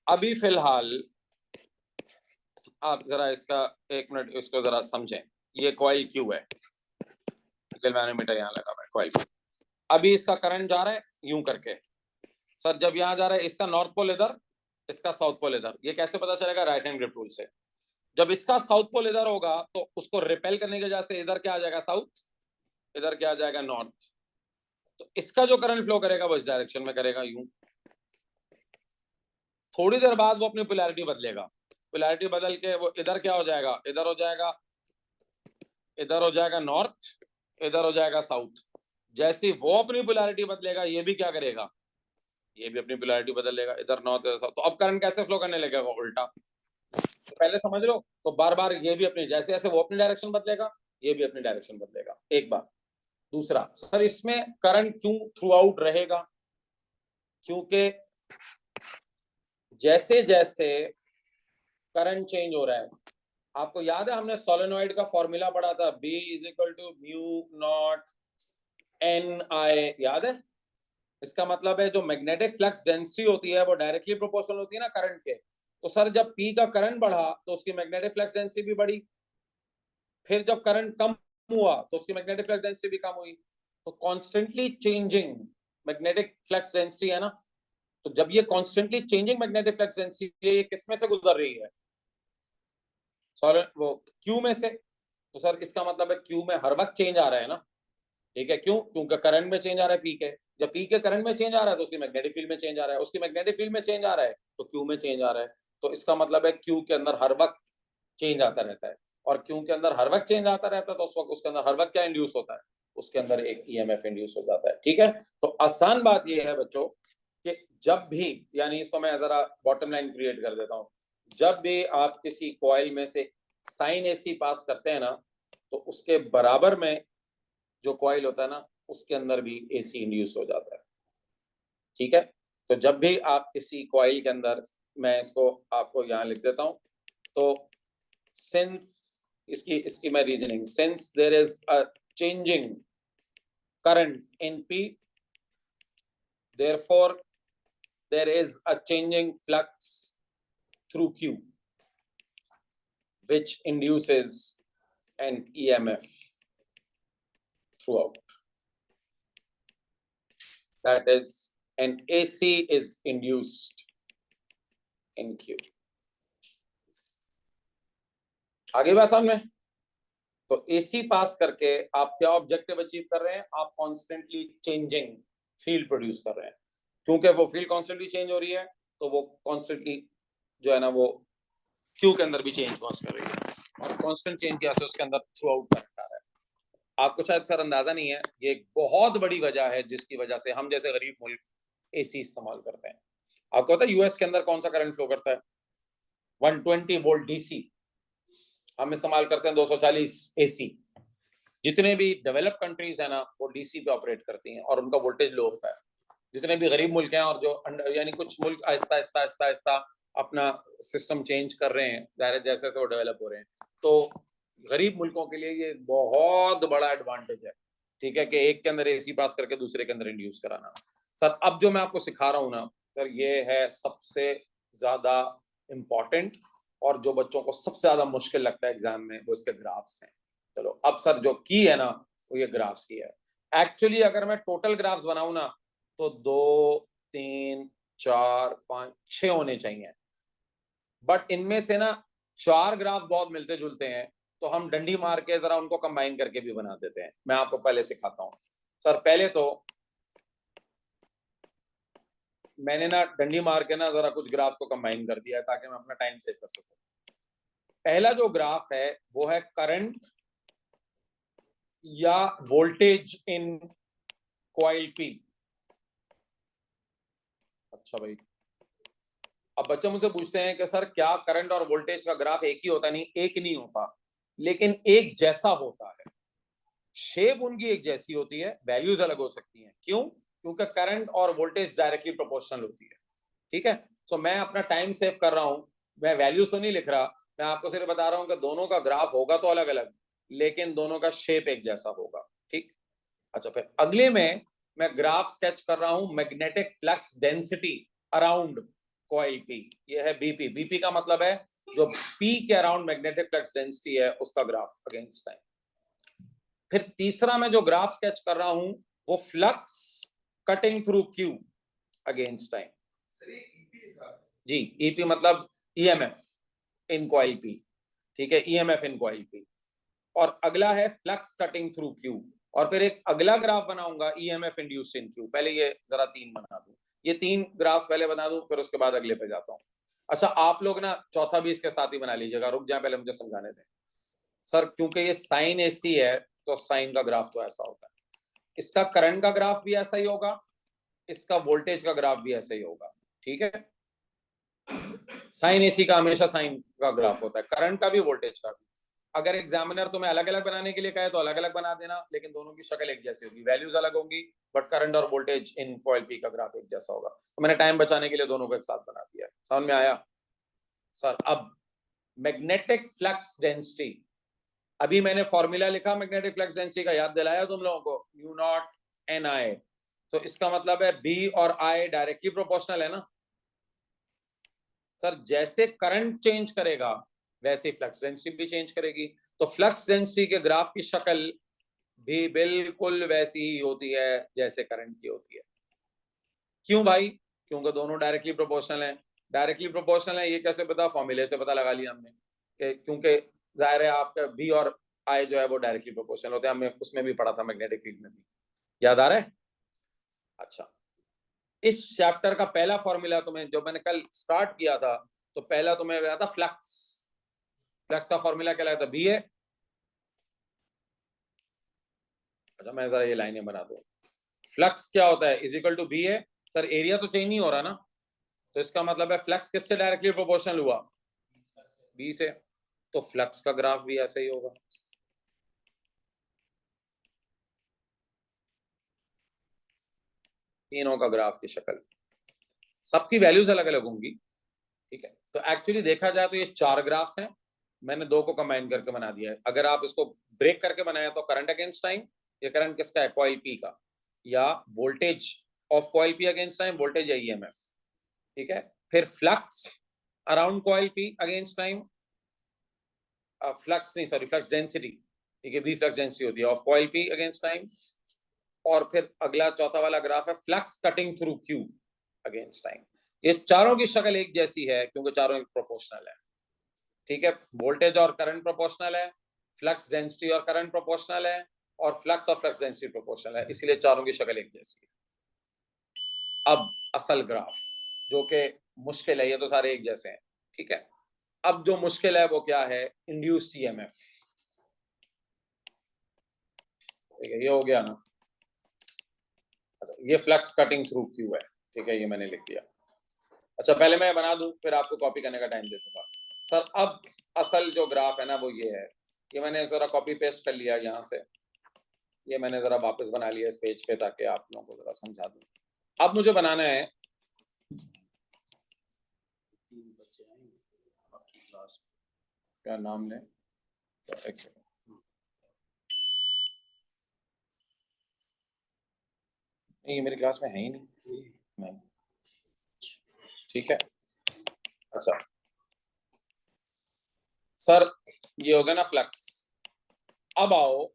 अभी फिलहाल आप जरा इसका एक मिनट इसको जरा समझें। ये कॉइल क्यू है, गैल्वेनोमीटर यहाँ लगा हुआ है, कॉइल क्यू। अभी इसका करंट जा रहा है यूं करके। सर जब यहाँ जा रहा है इसका नॉर्थ पोल इधर, इसका साउथ पोल इधर, ये कैसे पता चलेगा? राइट हैंड ग्रिप रूल से। जब इसका साउथ पोल इधर होगा तो उसको रिपेल करने की वजह से इधर क्या आ जाएगा? साउथ। इधर क्या आ जाएगा? नॉर्थ। तो इसका जो करंट फ्लो करेगा वो इस डायरेक्शन में करेगा, यूं। थोड़ी देर बाद वो अपनी पोलैरिटी बदलेगा, पोलैरिटी बदल के वो इधर क्या हो जाएगा? इधर हो जाएगा, इधर हो जाएगा नॉर्थ, इधर हो जाएगा साउथ। जैसे वो अपनी पोलैरिटी बदलेगा ये भी क्या करेगा? ये भी अपनी पोलैरिटी बदल लेगा, इधर नॉर्थ इधर साउथ। तो अब करंट कैसे फ्लो करने लगेगा? उल्टा। तो पहले समझ लो, तो बार बार ये भी अपनी, जैसे जैसे वो अपनी डायरेक्शन बदलेगा ये भी अपनी डायरेक्शन बदलेगा, एक बार। दूसरा सर, इसमें करंट क्यों थ्रू आउट रहेगा? क्योंकि जैसे जैसे करंट चेंज हो रहा है, आपको याद है हमने सोलेनॉइड का फॉर्मूला पढ़ा था, B is equal to mu naught n I, याद है? इसका मतलब है जो मैग्नेटिक फ्लक्स डेंसिटी होती है वो डायरेक्टली प्रोपोर्शनल होती है ना करंट के। तो सर जब P का करंट बढ़ा तो उसकी मैग्नेटिक फ्लक्स डेंसिटी भी बढ़ी, फिर जब करंट कम हुआ तो उसकी मैग्नेटिक फ्लक्स डेंसिटी भी कम हुई। तो constantly changing magnetic flux density है ना, तो जब ये constantly changing magnetic flux density है, ये किसमें से गुजर रही है? सॉलिड वो क्यू में से। तो सर इसका मतलब है क्यू में हर वक्त चेंज आ रहा है ना। ठीक है, क्यों? क्योंकि करंट में चेंज आ रहा है पी के। जब पी के करंट में चेंज आ रहा है तो उसकी मैग्नेटिक फील्ड में चेंज आ रहा है, उसकी मैग्नेटिक फील्ड में चेंज आ रहा है तो क्यू में चेंज आ रहा है। तो इसका मतलब है क्यू के अंदर हर वक्त चेंज आता रहता है, और क्यू के अंदर हर वक्त चेंज आता रहता है तो उस वक्त उसके अंदर हर वक्त क्या इंड्यूस होता है? उसके अंदर एक ईएमएफ इंड्यूस हो जाता है। ठीक है, तो आसान बात यह है बच्चों कि जब भी, यानी इसको मैं जरा बॉटम लाइन क्रिएट कर देता हूं, जब भी आप किसी कॉइल में से साइन AC पास करते हैं ना, तो उसके बराबर में जो कॉइल होता है ना, उसके अंदर भी AC इंड्यूस हो जाता है। ठीक है, तो जब भी आप किसी कॉइल के अंदर, मैं इसको आपको यहाँ लिख देता हूं, तो सिंस इसकी इसकी मैं reasoning, since there is a changing current in P, therefore there is a changing flux through Q, which induces an EMF throughout. That is, an AC is induced in Q. आगे बात समझ में? तो AC पास करके आप क्या objective achieve कर रहे हैं? आप कॉन्स्टेंटली चेंजिंग फील्ड प्रोड्यूस कर रहे हैं। क्योंकि वो फील्ड कॉन्स्टेंटली चेंज हो रही है, तो वो कॉन्स्टेंटली जो है ना, वो Q के अंदर भी चेंज कॉज कर रही है, और कॉन्स्टेंट चेंज किया से उसके अंदर थ्रू आउट करंट आ रहा है। आपको शायद सर अंदाजा नहीं है, ये एक बहुत बड़ी वजह है जिसकी वजह से हम जैसे गरीब मुल्क AC इस्तेमाल करते हैं। आपको पता है यूएस के अंदर कौन सा करंट फ्लो करता है? 120 वोल्ट DC। हम इस्तेमाल करते हैं 240 AC। जितने भी डेवलप कंट्रीज है ना, वो DC पे ऑपरेट करती हैं और उनका वोल्टेज लो होता है। जितने भी गरीब मुल्क हैं, और जो यानी कुछ मुल्क आहिस्ता आहिस्ता आहिस्ता आहिस्ता अपना सिस्टम चेंज कर रहे हैं, जैसे जैसे वो डेवलप हो रहे हैं, तो गरीब मुल्कों के लिए ये बहुत बड़ा एडवांटेज है। ठीक है, कि एक के अंदर AC पास करके दूसरे के अंदर इंड्यूस कराना। सर अब जो मैं आपको सिखा रहा हूँ ना सर, ये है सबसे ज्यादा इम्पोर्टेंट, और जो बच्चों को सबसे ज्यादा मुश्किल लगता है एग्जाम में, वो इसके ग्राफ्स हैं। चलो अब सर जो की है ना, वो ये ग्राफ्स की है। एक्चुअली अगर मैं टोटल ग्राफ्स बनाऊं ना, तो 2 3 4 5 6 होने चाहिए, बट इनमें से ना 4 ग्राफ बहुत मिलते जुलते हैं, तो हम डंडी मार के जरा उनको कंबाइन करके भी बना देते हैं। मैं आपको पहले सिखाता हूं। सर पहले तो मैंने ना डंडी मार के ना जरा कुछ ग्राफ्स को कंबाइन कर दिया है, ताकि मैं अपना टाइम सेव कर सकूं। पहला जो ग्राफ है वो है करंट या वोल्टेज इन कॉइल P। अच्छा भाई, अब बच्चे मुझसे पूछते हैं कि सर क्या करंट और वोल्टेज का ग्राफ एक ही होता? नहीं, एक नहीं होता, लेकिन एक जैसा होता है। शेप उनकी एक जैसी होती है, वैल्यूज अलग हो सकती हैं। क्यों? क्योंकि करंट और वोल्टेज डायरेक्टली प्रोपोर्शनल होती है। ठीक है, सो मैं अपना टाइम सेव कर रहा हूं, मैं वैल्यूज तो नहीं लिख रहा, मैं आपको सिर्फ बता रहा हूं कि दोनों का ग्राफ होगा तो अलग अलग, लेकिन दोनों का शेप एक जैसा होगा। ठीक, अच्छा फिर अगले में मैं ग्राफ स्केच कर रहा हूं magnetic flux density around coil P। ये है BP। BP का मतलब है जो P के अराउंड मैग्नेटिक फ्लक्स डेंसिटी है, उसका ग्राफ अगेंस्ट टाइम। फिर तीसरा मैं जो ग्राफ स्केच कर रहा हूं, वो flux cutting through Q against time. जी, EP मतलब EMF इन कॉइल P। ठीक है, EMF इन कॉइल P। और अगला है फ्लक्स कटिंग थ्रू Q, और फिर एक अगला ग्राफ बनाऊंगा EMF इंड्यूस्ड इन Q। पहले ये जरा 3 बना दूं, ये 3 ग्राफ पहले बना दूं, फिर उसके बाद अगले पे जाता हूं। अच्छा आप लोग ना चौथा भी इसके साथ ही बना लीजिएगा, रुक जाए पहले मुझे समझाने दें। सर क्योंकि ये साइन AC है, तो साइन का ग्राफ तो ऐसा होता है, इसका करंट का ग्राफ भी ऐसा ही होगा, इसका वोल्टेज का ग्राफ भी ऐसा ही होगा। ठीक है, साइन AC का हमेशा साइन का ग्राफ होता है, करंट का भी वोल्टेज का भी। अगर एग्जामिनर तुम्हें अलग अलग बनाने के लिए कहे तो अलग अलग बना देना, लेकिन दोनों की शक्ल एक जैसी होगी, वैल्यूज अलग होंगी, बट करंट और वोल्टेज इन कॉइल P का ग्राफ एक जैसा होगा। तो मैंने टाइम बचाने के लिए दोनों को एक साथ बना दिया। समझ में आया? सर अब मैग्नेटिक फ्लक्स डेंसिटी, अभी मैंने फॉर्मूला लिखा मैग्नेटिक फ्लक्स डेंसिटी का, याद दिलाया तुम लोगों को, μ0 NI। तो इसका मतलब है B और I डायरेक्टली प्रोपोर्शनल है ना। सर जैसे करंट चेंज करेगा वैसे फ्लक्स डेंसिटी भी चेंज करेगी, तो फ्लक्स डेंसिटी के ग्राफ की शक्ल भी बिल्कुल वैसी ही होती है जैसे करंट की होती है। क्यों भाई? क्योंकि दोनों डायरेक्टली प्रोपोर्शनल हैं। डायरेक्टली प्रोपोर्शनल है, ये कैसे पता? फॉर्मूले से पता लगा लिया हमने कि क्योंकि जाहिर है आपका B और I जो है वो डायरेक्टली प्रोपोर्शनल होते हैं, हमने उसमें भी पढ़ा था मैग्नेटिक फील्ड में भी, याद आ रहा है? अच्छा, इस चैप्टर का पहला फॉर्मूला तुम्हें जो मैंने कल स्टार्ट किया था, तो पहला तुम्हें आया था फ्लक्स। फ्लक्स का फॉर्मूला क्या लगता है? B है। अच्छा मैं जरा ये लाइनें बना दूं। फ्लक्स क्या होता है? इज इक्वल टू B है। सर एरिया तो चेंज नहीं हो रहा ना, तो इसका मतलब है फ्लक्स किससे डायरेक्टली प्रोपोर्शनल हुआ? B से। तो फ्लक्स का ग्राफ भी ऐसा ही होगा। तीनों का ग्राफ की शक्ल, सबकी वैल्यूज अलग अलग होंगी, ठीक है। तो एक्चुअली देखा जाए तो ये 4 ग्राफ्स हैं, मैंने 2 को कंबाइन करके बना दिया है। अगर आप इसको ब्रेक करके बनाया तो करंट अगेंस्ट टाइम, ये करंट किसका है, कॉइल पी का, या voltage of coil P against time, voltage या ईएमएफ, ठीक है। फिर flux around coil P against time, flux नहीं सॉरी फ्लक्स डेंसिटी, ठीक है, बी फ्लक्स डेंसिटी होती है of coil P against time. और फिर अगला चौथा वाला ग्राफ है flux cutting through Q against time. ये चारों की शक्ल एक जैसी है क्योंकि चारों प्रोपोर्शनल है, ठीक है। वोल्टेज और करंट प्रोपोर्शनल है, फ्लक्स डेंसिटी और करंट प्रोपोर्शनल है, और फ्लक्स और फ्लक्स डेंसिटी प्रोपोर्शनल है, इसलिए चारों की शक्ल एक जैसी है। अब असल ग्राफ जो कि मुश्किल है, ये तो सारे एक जैसे हैं, ठीक है। अब जो मुश्किल है वो क्या है, इंड्यूस्ड ईएमएफ, ठीक है, ये हो गया ना। अच्छा, ये फ्लक्स कटिंग थ्रू क्यू है, ठीक है, ये मैंने लिख दिया। अच्छा, पहले मैं बना दूं फिर आपको कॉपी करने का टाइम दे दूंगा। सर अब असल जो ग्राफ है ना वो ये है, ये मैंने जरा कॉपी पेस्ट कर लिया यहाँ से, ये मैंने जरा वापस बना लिया इस पेज पे ताकि आप लोगों को जरा समझा दूं। अब मुझे बनाना है, क्या नाम लें, एक सेकंड, नहीं मेरी क्लास में है ही नहीं, ठीक है। अच्छा सर ये हो गया ना फ्लक्स। अब आओ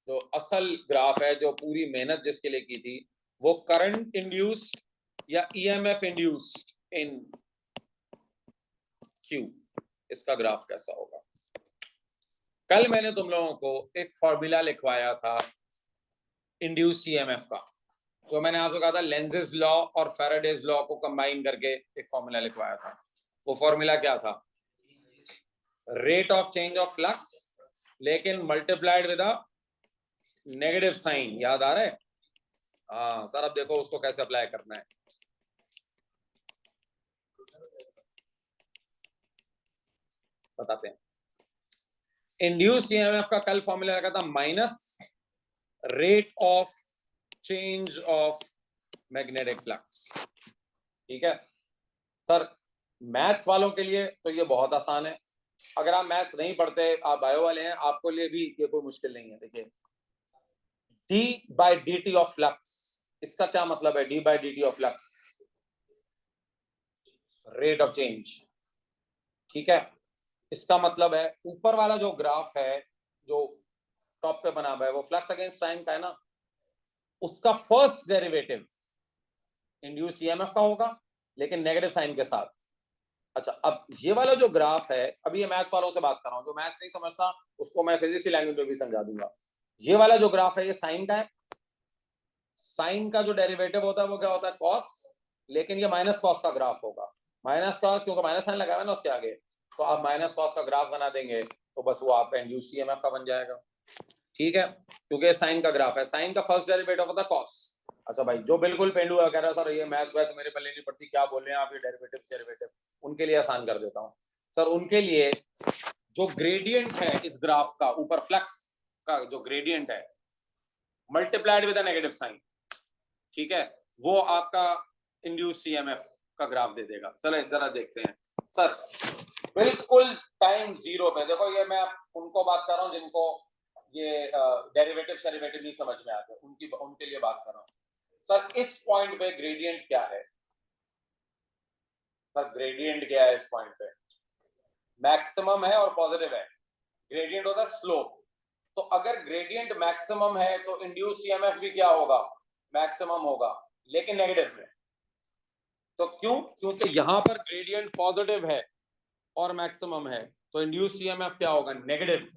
जो असल ग्राफ है, जो पूरी मेहनत जिसके लिए की थी, वो करंट इंड्यूस्ड या ईएमएफ इंड्यूस्ड इन क्यू, इसका ग्राफ कैसा होगा। कल मैंने तुम लोगों को एक फॉर्मूला लिखवाया था इंड्यूस ईएमएफ का, तो मैंने आपको कहा था लेंजेस लॉ और फैराडेज लॉ को कंबाइन करके एक फॉर्मूला लिखवाया था। वो फॉर्मूला क्या था, rate of change of flux लेकिन multiplied with a negative sign, याद आ रहा है। हाँ सर, अब देखो उसको कैसे अप्लाई करना है। बताते हैं। इंड्यूस ईएमएफ का कल फॉर्मूला लगा था minus rate of change of magnetic flux, ठीक है। सर मैथ्स वालों के लिए तो ये बहुत आसान है, अगर आप मैथ्स नहीं पढ़ते, आप बायो वाले हैं, आपको लिए भी ये कोई मुश्किल नहीं है। देखिए D by d t of flux, इसका क्या मतलब है, D by d t of flux, rate of change, ठीक है। इसका मतलब है ऊपर वाला जो ग्राफ है जो टॉप पे बना हुआ है वो फ्लक्स अगेंस्ट टाइम का है ना, उसका फर्स्ट डेरिवेटिव इंड्यूस ईएमएफ का होगा लेकिन नेगेटिव साइन के साथ। अच्छा अब ये वाला जो ग्राफ है, अभी ये मैथ्स वालों से बात कर रहा हूं, जो मैथ्स नहीं समझता उसको मैं फिजिक्स की लैंग्वेज में भी समझा दूंगा। ये वाला जो ग्राफ है ये साइन का है, साइन का जो डेरिवेटिव होता है वो क्या होता है, कॉस, लेकिन ये माइनस कॉस का ग्राफ होगा। माइनस कॉस क्योंकि माइनस साइन लगा हुआ है ना उसके आगे, तो आप माइनस कॉस का ग्राफ बना देंगे तो बस वो आपका इंड्यूस ईएमएफ का बन जाएगा, ठीक है, क्योंकि साइन का ग्राफ है, साइन का फर्स्ट डेरिवेटिव होता है कॉस। अच्छा भाई जो बिल्कुल पेंडुआ कह रहा है सर ये मैथ्स वैथ्स मेरे पल्ले नहीं पड़ती, क्या बोल रहे हैं आप, ये डेरिवेटिव, उनके लिए आसान कर देता हूं सर। उनके लिए जो ग्रेडियंट है इस ग्राफ का, ऊपर फ्लक्स का जो ग्रेडियंट है multiplied with a negative sign, ठीक है, वो आपका इंड्यूस ईएमएफ का ग्राफ दे देगा। चलो जरा देखते हैं सर, बिल्कुल टाइम जीरो पे देखो, ये मैं उनको बात कर रहा हूं जिनको ये डेरिवेटिव नहीं समझ में आते, उनके लिए बात कर रहा हूं। सर इस पॉइंट पे ग्रेडियंट क्या है, सर ग्रेडियंट क्या है इस पॉइंट पे, मैक्सिमम है और पॉजिटिव है, ग्रेडियंट होता है स्लोप। तो अगर ग्रेडियंट मैक्सिमम है तो इंड्यूस ईएमएफ भी क्या होगा, मैक्सिमम होगा, लेकिन नेगेटिव में। तो क्यों, क्योंकि यहां पर ग्रेडियंट पॉजिटिव है और मैक्सिमम है, तो इंड्यूस ईएमएफ क्या होगा, नेगेटिव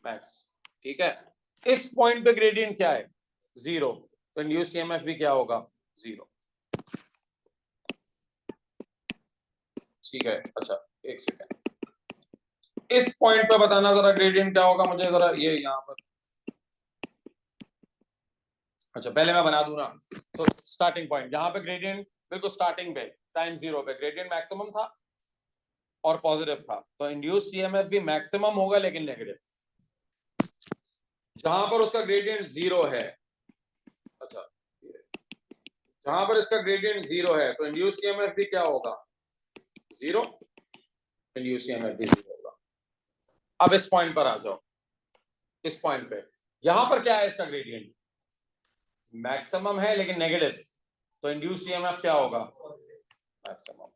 मैक्स, ठीक है। इस पॉइंट पे ग्रेडियंट क्या है, जीरो, तो इंड्यूस ईएमएफ भी क्या होगा, जीरो, ठीक है। अच्छा एक सेकेंड, इस पॉइंट पे बताना जरा ग्रेडियंट क्या होगा मुझे जरा, ये यहां पर। अच्छा पहले मैं बना दूं ना, तो स्टार्टिंग पॉइंट जहां पे ग्रेडियंट बिल्कुल स्टार्टिंग पे टाइम जीरो पे ग्रेडियंट मैक्सिमम था, और पॉजिटिव था, तो इंड्यूस्ड ईएमएफ भी मैक्सिमम होगा लेकिन नेगेटिव। जहां पर उसका ग्रेडियंट 0 है, अच्छा, जहां पर इसका ग्रेडियंट 0 है तो इंड्यूस्ड ईएमएफ भी क्या होगा? 0। इंड्यूस्ड ईएमएफ भी 0 होगा। अब इस पॉइंट पर आ जाओ, इस पॉइंट पे यहां पर क्या है? इसका ग्रेडियंट मैक्सिमम है लेकिन नेगेटिव, तो इंड्यूस्ड ईएमएफ क्या होगा? मैक्सिमम।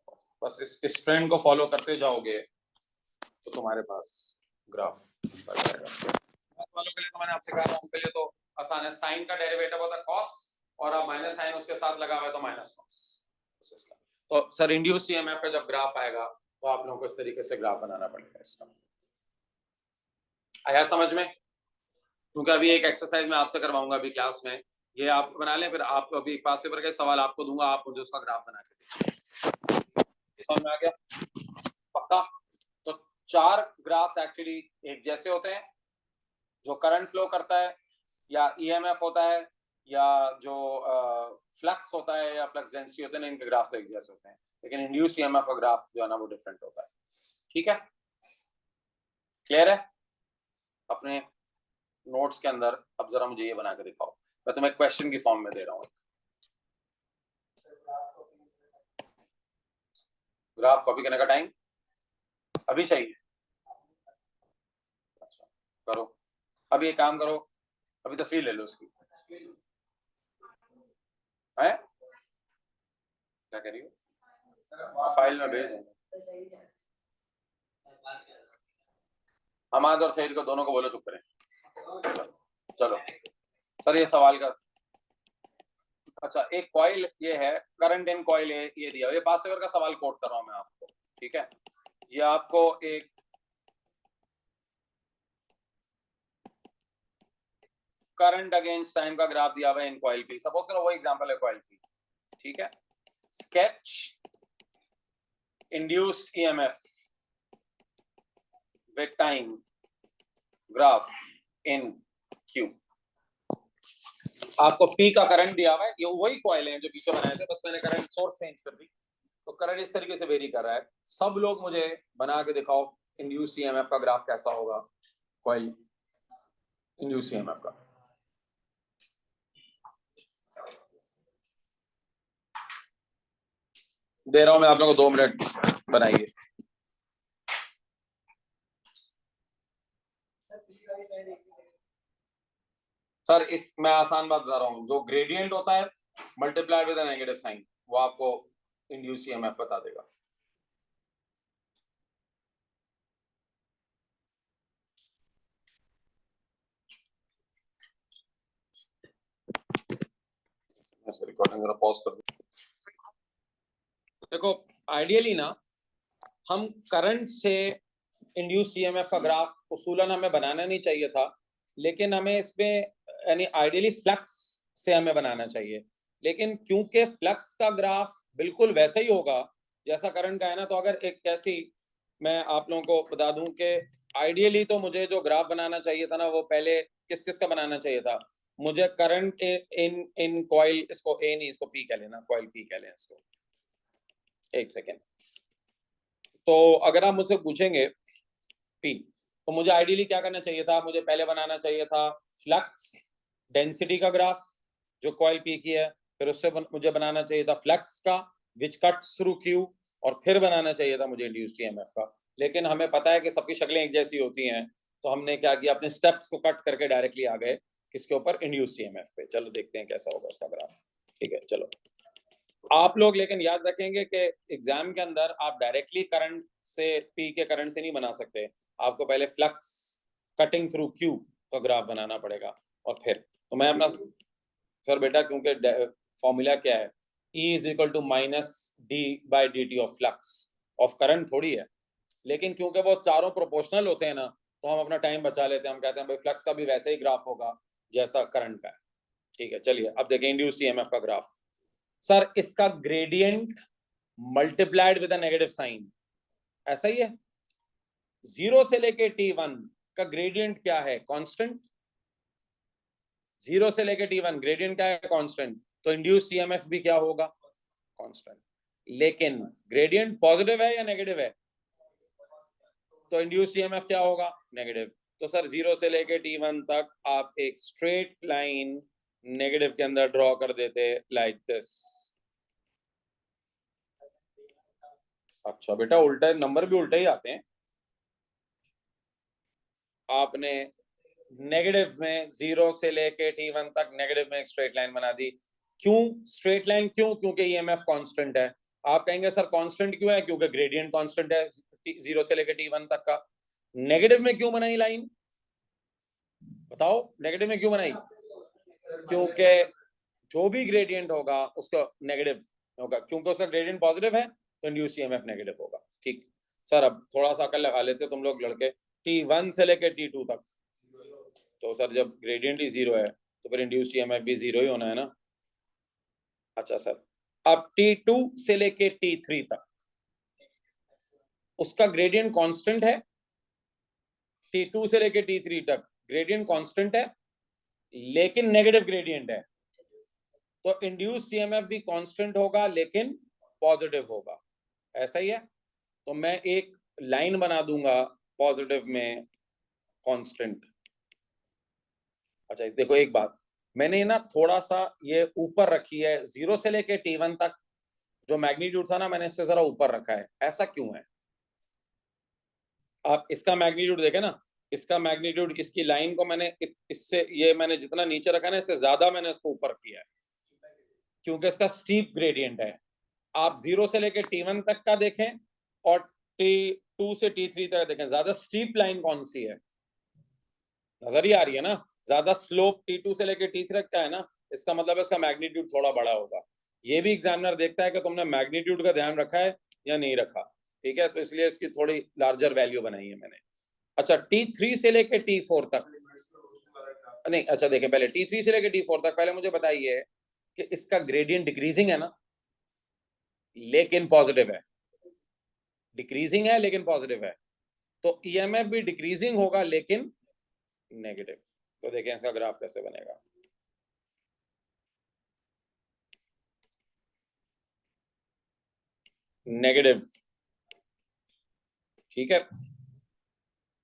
बस इस ट्रेंड को फॉलो करते जाओगे तो तुम्हारे पास ग्राफ बन जाएगा। वालों के लिए तो मैंने आपसे कहा उनके लिए तो आसान है, साइन का डेरिवेटिव होता है कॉस, और अब माइनस साइन उसके साथ लगा हुआ है तो माइनस कॉस। तो सर इंड्यूस्ड ईएमएफ का जब ग्राफ आएगा तो आप लोगों को इस तरीके से ग्राफ बनाना पड़ेगा। इसका आया समझ में? क्योंकि अभी एक एक्सरसाइज मैं आपसे करवाऊंगा अभी क्लास में, ये आप बना लें, फिर आपको अभी पास पेपर के सवाल आपको दूंगा, आप मुझे उसका ग्राफ बना के दीजिए। समझ में आ गया? पक्का? तो 4 ग्राफ्स एक्चुअली एक जैसे होते हैं, जो करंट फ्लो करता है या ईएमएफ होता है या जो फ्लक्स होता है या फ्लक्स डेंसिटी होते हैं, इनके ग्राफ तो एक जैसे होते हैं, लेकिन इंड्यूस्ड ईएमएफ का ग्राफ जो है ना वो डिफरेंट होता है। ठीक है, क्लियर है? अपने नोट्स के अंदर अब जरा मुझे ये बना के दिखाओ, मैं तुम्हें क्वेश्चन की फॉर्म में दे रहा हूँ। ग्राफ कॉपी करने का टाइम अभी चाहिए? अच्छा, करो अभी एक काम करो, अभी तस्वीर ले लो उसकी। है क्या कह रही हो? फाइल में भेज दूंगा। हमाद और शहीद को दोनों को बोलो चुप करें। चलो सर ये सवाल का, अच्छा एक कॉइल ये है, करंट इन कॉइल ये दिया, ये पास पेपर का सवाल कोट कर रहा हूं मैं आपको। ठीक है, ये आपको एक करंट अगेंस्ट टाइम का ग्राफ दिया हुआ है इन कॉइल की, सपोज करो वो एग्जांपल है कॉइल की। ठीक है, sketch induced EMF with time graph in Q. आपको पी का करंट दिया हुआ है, ये वही कॉइल है जो पीछे बनाए थे, बस मैंने करंट सोर्स चेंज कर दी, तो करंट इस तरीके से वेरी कर रहा है। सब लोग मुझे बना के दिखाओ इंड्यूस्ड ईएमएफ का ग्राफ कैसा होगा, कॉइल इंड्यूस्ड ईएमएफ का। दे रहा हूं मैं आप लोगों को 2 मिनट, बनाइए। सर इस मैं आसान बात बता रहा हूँ, जो ग्रेडियंट होता है मल्टीप्लाइड विद नेगेटिव साइन, वो आपको इंड्यूस्ड ईएमएफ बता देगा। रिकॉर्डिंग जरा पॉज कर दो। देखो आइडियली ना हम करंट से इंड्यूस्ड ईएमएफ का ग्राफ उसूलन हमें बनाना नहीं चाहिए था, लेकिन हमें इसमें यानी आइडियली फ्लक्स से हमें बनाना चाहिए, लेकिन क्योंकि फ्लक्स का ग्राफ बिल्कुल वैसा ही होगा जैसा करंट का है ना, तो अगर एक कैसी मैं आप लोगों को बता दूं कि आइडियली तो मुझे जो ग्राफ बनाना चाहिए था ना वो पहले किस किस का बनाना चाहिए था, मुझे करंट इन इन कॉइल, इसको ए नहीं इसको पी कह लेना, कॉइल पी कह लें इसको, एक सेकेंड। तो अगर आप मुझसे पूछेंगे पी, तो मुझे आइडियली क्या करना चाहिए था, मुझे पहले बनाना चाहिए था फ्लक्स डेंसिटी का ग्राफ जो कॉइल पी की है, फिर उससे मुझे बनाना चाहिए था फ्लक्स का विच कट्स थ्रू क्यू, और फिर बनाना चाहिए था मुझे इंड्यूस्ड ईएमएफ का। लेकिन हमें पता है कि सबकी शक्लें एक जैसी होती हैं, तो हमने क्या किया, अपने स्टेप्स को कट करके डायरेक्टली आ गए किसके ऊपर, इंड्यूस्ड ईएमएफ पे। चलो देखते हैं कैसा होगा उसका ग्राफ। ठीक है चलो, आप लोग लेकिन याद रखेंगे कि एग्जाम के अंदर आप डायरेक्टली करंट से पी के करंट से नहीं बना सकते, आपको पहले फ्लक्स कटिंग थ्रू क्यू का ग्राफ बनाना पड़ेगा, और फिर तो मैं अपना सर बेटा क्योंकि फॉर्मूला क्या है, E is equal to minus d by d t of flux of current थोड़ी है, लेकिन क्योंकि वो चारों प्रोपोर्शनल होते हैं ना, तो हम अपना टाइम बचा लेते हैं, हम कहते हैं भाई फ्लक्स का भी वैसे ही ग्राफ होगा जैसा करंट का है। ठीक है चलिए अब देखें इंड्यूस्ड ईएमएफ का ग्राफ। सर इसका gradient multiplied with a negative sign, ऐसा ही है। 0 से लेके T1 का ग्रेडियंट क्या है, कांस्टेंट। 0 से लेके T1 ग्रेडियंट क्या है, कांस्टेंट, तो इंड्यूस्ड ईएमएफ भी क्या होगा, कांस्टेंट। लेकिन ग्रेडियंट पॉजिटिव है या नेगेटिव है, तो इंड्यूस्ड ईएमएफ क्या होगा? नेगेटिव। तो सर 0 से लेके T1 तक आप एक स्ट्रेट लाइन नेगेटिव के अंदर ड्रॉ कर देते लाइक दिस। अच्छा बेटा, उल्टा नंबर भी उल्टे ही आते हैं। आपने नेगेटिव में 0 से लेके T1 तक नेगेटिव में एक स्ट्रेट लाइन बना दी। क्यों स्ट्रेट लाइन? क्यों? क्योंकि ईएमएफ कांस्टेंट है। आप कहेंगे सर कांस्टेंट क्यों है? क्योंकि ग्रेडियंट कांस्टेंट है 0 से लेके T1 तक का। नेगेटिव में क्यों बनाई लाइन? बताओ, नेगेटिव में क्यों बनाई? क्योंकि जो भी ग्रेडियंट होगा उसका नेगेटिव होगा, क्योंकि उसका ग्रेडियंट पॉजिटिव है तो इंड्यूस्ड ईएमएफ नेगेटिव होगा। ठीक सर, अब थोड़ा सा अकल लगा लेते तुम लोग लड़के। T1 से लेके T2 तक, तो सर जब ग्रेडियंट ही 0 है तो फिर इंड्यूस्ड ईएमएफ भी 0 ही होना है ना। अच्छा सर, अब T2 से लेके T3 तक उसका ग्रेडियंट कांस्टेंट है। T2 से लेके T3 तक ग्रेडियंट कांस्टेंट है लेकिन नेगेटिव ग्रेडियंट है, तो इंड्यूस्ड ईएमएफ भी कांस्टेंट होगा लेकिन पॉजिटिव होगा। ऐसा ही है। तो मैं एक लाइन बना दूंगा पॉजिटिव में कांस्टेंट। अच्छा देखो एक बात, मैंने ना थोड़ा सा ये ऊपर रखी है, 0 से लेके T1 तक जो मैग्नीट्यूड था ना, मैंने इससे जरा ऊपर रखा है। ऐसा क्यों है? आप इसका मैग्नीट्यूड देखें ना, इसका मैग्नीट्यूड, इसकी लाइन को मैंने इससे, ये मैंने जितना नीचे रखा ना, इससे ज्यादा मैंने इसको ऊपर किया है, क्योंकि इसका स्टीप ग्रेडियंट है। आप 0 से लेके T1 तक का देखें और T2 से T3 तक देखें, ज्यादा स्टीप लाइन कौन सी है? नजर ही आ रही है ना, ज्यादा स्लोप T2 से लेके T3 तक का है ना, इसका मतलब है इसका मैग्नीट्यूड थोड़ा बड़ा होगा। ये भी एग्जामिनर देखता है कि तुमने मैग्नीट्यूड का ध्यान रखा है या नहीं रखा। ठीक है, तो इसलिए इसकी थोड़ी लार्जर वैल्यू बनाई है मैंने। अच्छा, T3 से लेके T4 तक नहीं, अच्छा देखें पहले T3 से लेके T4 तक, पहले मुझे बताइए कि इसका ग्रेडियंट डिक्रीजिंग है ना, लेकिन पॉजिटिव है। डिक्रीजिंग है लेकिन पॉजिटिव है, तो ईएमएफ भी डिक्रीजिंग होगा लेकिन नेगेटिव। तो देखें इसका ग्राफ कैसे बनेगा। नेगेटिव, ठीक है,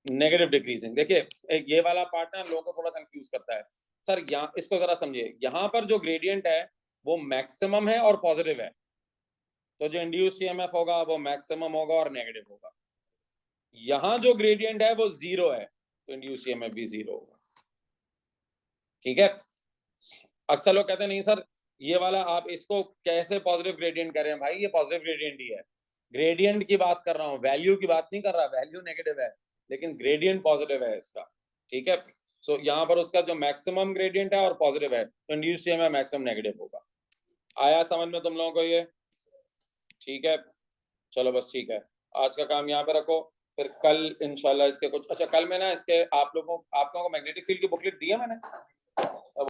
नेगेटिव डिक्रीजिंग। देखिए एक ये वाला पार्ट ना लोगों को थोड़ा कंफ्यूज करता है। सर यहाँ इसको जरा समझिए, यहाँ पर जो ग्रेडियंट है वो मैक्सिमम है और पॉजिटिव है, तो जो इंड्यूस्ड ईएमएफ होगा वो मैक्सिमम होगा और नेगेटिव होगा। यहाँ जो ग्रेडियंट है वो 0 है, तो इंड्यूस्ड ईएमएफ भी 0 होगा। ठीक है, अक्सर लोग कहते हैं नहीं सर ये वाला आप इसको कैसे पॉजिटिव ग्रेडियंट कर रहे हैं? भाई ये पॉजिटिव ग्रेडियंट ही है, ग्रेडियंट की बात कर रहा हूँ, वैल्यू की बात नहीं कर रहा। वैल्यू नेगेटिव है लेकिन ग्रेडियंट पॉजिटिव है इसका। ठीक है, सो यहाँ पर उसका जो मैक्सिमम ग्रेडियंट है और पॉजिटिव है, तो इंड्यूस्ड ईएमएफ मैक्सिमम नेगेटिव होगा। आया समझ में तुम लोगों को ये? ठीक है, चलो बस ठीक है, आज का काम यहाँ पे रखो, फिर कल इंशाल्लाह इसके कुछ, अच्छा कल में ना इसके आप लोगों को मैग्नेटिक फील्ड की बुकलेट दी है मैंने?